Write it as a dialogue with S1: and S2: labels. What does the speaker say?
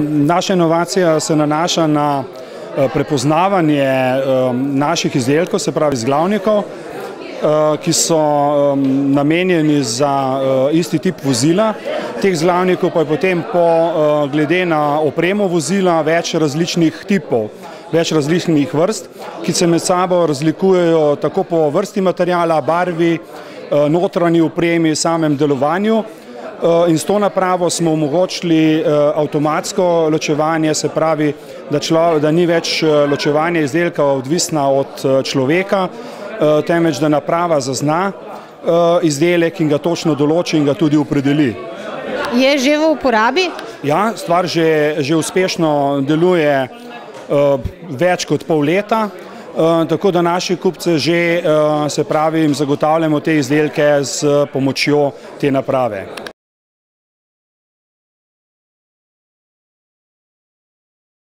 S1: Naša inovacija se nanaša na prepoznavanje naših izdelkov, se pravi izglavnikov, ki so namenjeni za isti tip vozila. Teh izglavnikov pa je potem glede na opremo vozila več različnih tipov, več različnih vrst, ki se med sabo razlikujejo tako po vrsti materiala, barvi, notranji opremi, samem delovanju. In s to napravo smo omogočili avtomatsko ločevanje, se pravi, da ni več ločevanje izdelka odvisna od človeka, temveč da naprava zazna izdelek in ga točno določi in ga tudi opredeli.
S2: Je že v uporabi?
S1: Ja, stvar že uspešno deluje več kot pol leta, tako da naši kupce že, se pravi, jim zagotavljamo te izdelke s pomočjo te naprave.